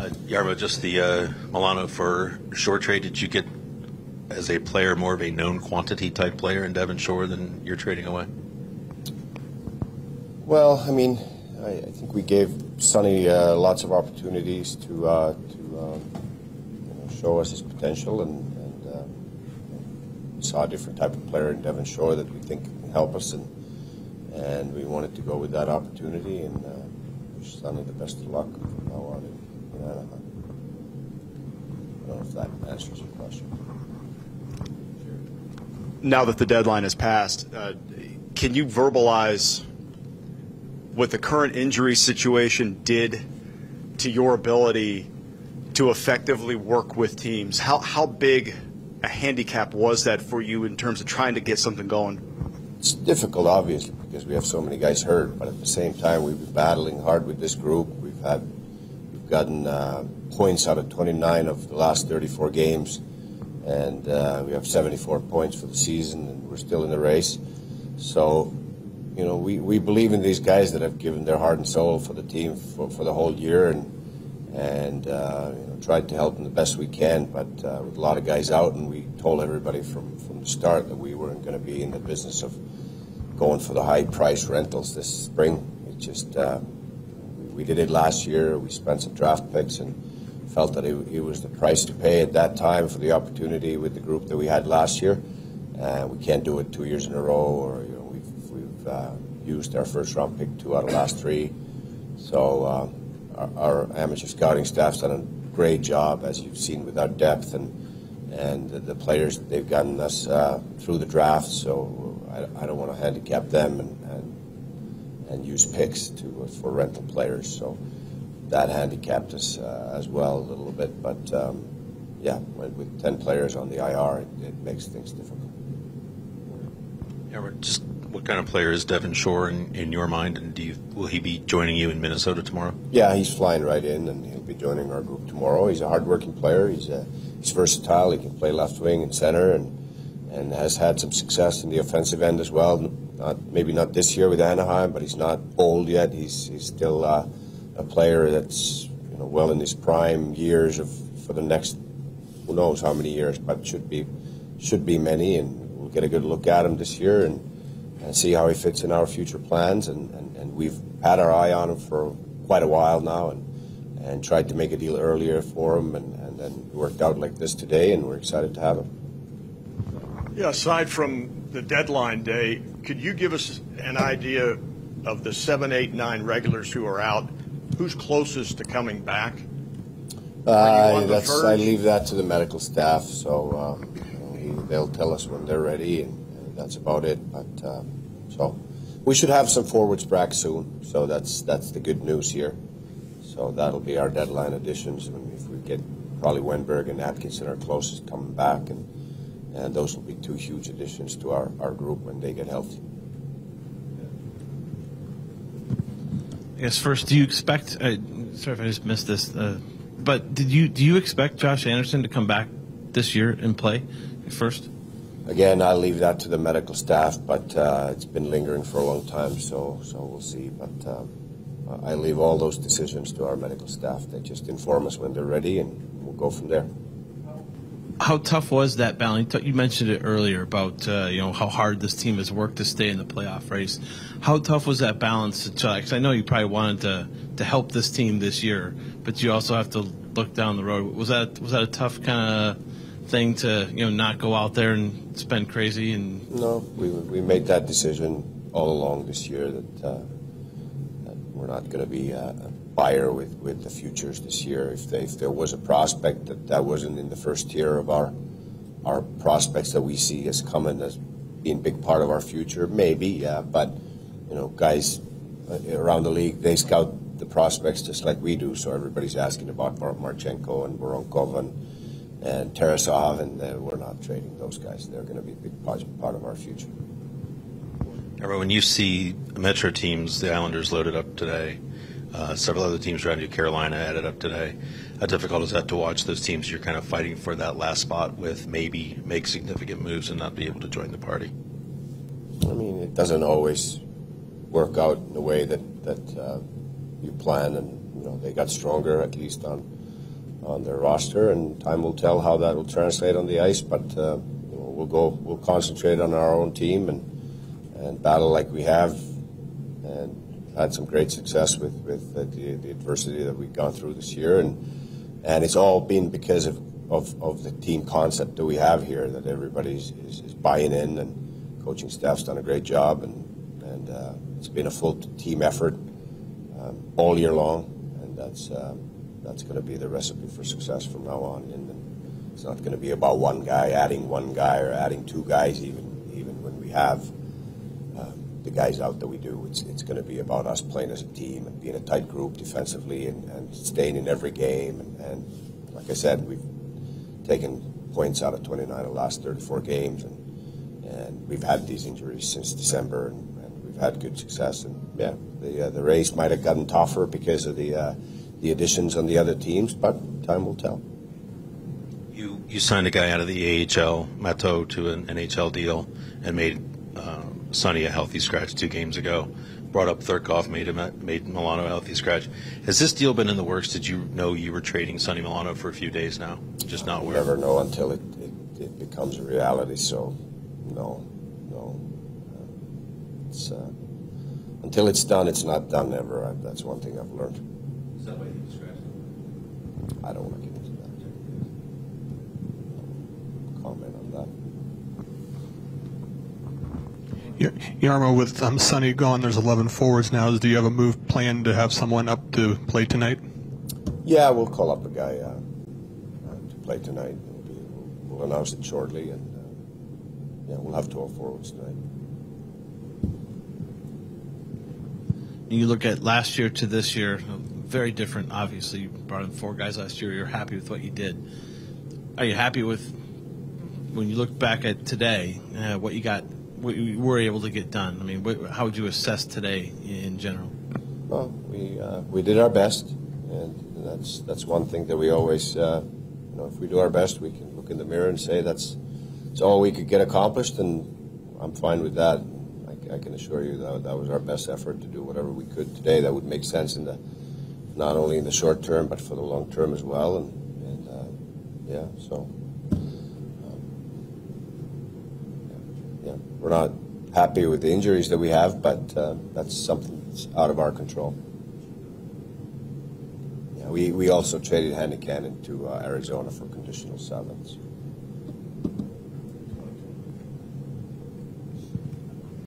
Jarmo, just the Milano for Shore trade, did you get, as a player, more of a known quantity type player in Devon Shore than you're trading away? Well, I mean, I think we gave Sonny lots of opportunities to show us his potential, and we saw a different type of player in Devon Shore that we think can help us, and we wanted to go with that opportunity, and wish Sonny the best of luck from now on in Anaheim. I don't know if that answers your question. Now that the deadline has passed, can you verbalize what the current injury situation did to your ability to effectively work with teams? How big a handicap was that for you in terms of trying to get something going? It's difficult, obviously, because we have so many guys hurt, but at the same time, we've been battling hard with this group. We've gotten points out of 29 of the last 34 games, and we have 74 points for the season, and we're still in the race. So, you know, we believe in these guys that have given their heart and soul for the team for the whole year, and you know, tried to help them the best we can. But with a lot of guys out, and we told everybody from the start that we weren't going to be in the business of going for the high price rentals this spring. It just we did it last year. We spent some draft picks and felt that it was the price to pay at that time for the opportunity with the group that we had last year. We can't do it 2 years in a row, or you know, we've used our first round pick 2 out of the last 3. So our amateur scouting staff's done a great job, as you've seen, with our depth and the players that they've gotten us through the draft. So I don't want to handicap them and use picks for rental players. So that handicapped us as well a little bit. But yeah, with 10 players on the IR, it makes things difficult. Yeah, just what kind of player is Devon Shore in your mind, and will he be joining you in Minnesota tomorrow? Yeah, he's flying right in, and he'll be joining our group tomorrow. He's a hard-working player. He's versatile. He can play left wing and center, and has had some success in the offensive end as well. Maybe not this year with Anaheim, but he's not old yet. He's still a player that's, you know, well in his prime years for the next, who knows how many years, but should be many, and we'll get a good look at him this year and see how he fits in our future plans. And we've had our eye on him for quite a while now, and tried to make a deal earlier for him, and then it worked out like this today, and we're excited to have him. Yeah, aside from the deadline day, could you give us an idea of the 7, 8, 9 regulars who are out? Who's closest to coming back? I leave that to the medical staff, so they'll tell us when they're ready, and that's about it. But so we should have some forwards back soon, so that's the good news here. So that'll be our deadline additions. If we get probably Wenberg and Atkinson are closest coming back, and those will be 2 huge additions to our group when they get healthy. I guess first, do you expect? Sorry if I just missed this, but do you expect Josh Anderson to come back this year and play first? Again, I'll leave that to the medical staff, but it's been lingering for a long time, so we'll see. But I leave all those decisions to our medical staff. They just inform us when they're ready, and we'll go from there. How tough was that balance? You mentioned it earlier about how hard this team has worked to stay in the playoff race. How tough was that balance? Because I know you probably wanted to help this team this year, but you also have to look down the road. Was that a tough kind of thing to not go out there and spend crazy? And no, we made that decision all along this year that we're not going to be a buyer with the futures this year. If there was a prospect that wasn't in the first tier of our prospects that we see as coming as being a big part of our future, maybe, yeah. But guys around the league, they scout the prospects just like we do. So everybody's asking about Marchenko and Voronkov and Tarasov, and we're not trading those guys. They're going to be a big part of our future. When you see Metro teams, the Islanders loaded up today, several other teams around you, Carolina added up today, how difficult is that to watch those teams you're kind of fighting for that last spot with, maybe make significant moves and not be able to join the party? I mean, it doesn't always work out in the way that you plan, and they got stronger, at least on on their roster, and time will tell how that will translate on the ice. But we'll concentrate on our own team and battle like we have, and had some great success with the adversity that we've gone through this year, and it's all been because of the team concept that we have here, that everybody's is buying in, and coaching staff's done a great job, and it's been a full team effort all year long, and that's going to be the recipe for success from now on. And it's not going to be about adding one guy or adding two guys, even when we have the guys out that we do. It's going to be about us playing as a team and being a tight group defensively and staying in every game. And like I said, we've taken points out of 29 of the last 34 games, and we've had these injuries since December, and we've had good success. And yeah, the race might have gotten tougher because of the additions on the other teams, but time will tell. You signed a guy out of the AHL, Matteau, to an NHL deal, and made Sonny a healthy scratch 2 games ago. Brought up Thurkoff, made Milano a healthy scratch. Has this deal been in the works? Did you know you were trading Sonny Milano for a few days now? Just not aware. You never know until it becomes a reality. So, no. It's until it's done, it's not done ever. That's one thing I've learned. Is that why you scratched? I don't want to get into that. Comment on that. Jarmo, with Sonny gone, there's 11 forwards now. Do you have a move planned to have someone up to play tonight? Yeah, we'll call up a guy to play tonight. We'll announce it shortly, and we'll have 12 forwards tonight. You look at last year to this year, very different. Obviously, you brought in 4 guys last year. You're happy with what you did. Are you happy with, when you look back at today, what you got? What you were able to get done? I mean, how would you assess today in general? Well, we did our best, and that's one thing that we always, if we do our best, we can look in the mirror and say that's all we could get accomplished, and I'm fine with that. I can assure you that was our best effort to do whatever we could today that would make sense not only in the short term but for the long term as well, and so. We're not happy with the injuries that we have, but that's something that's out of our control. Yeah, we also traded Hannikan to Arizona for conditional 7s.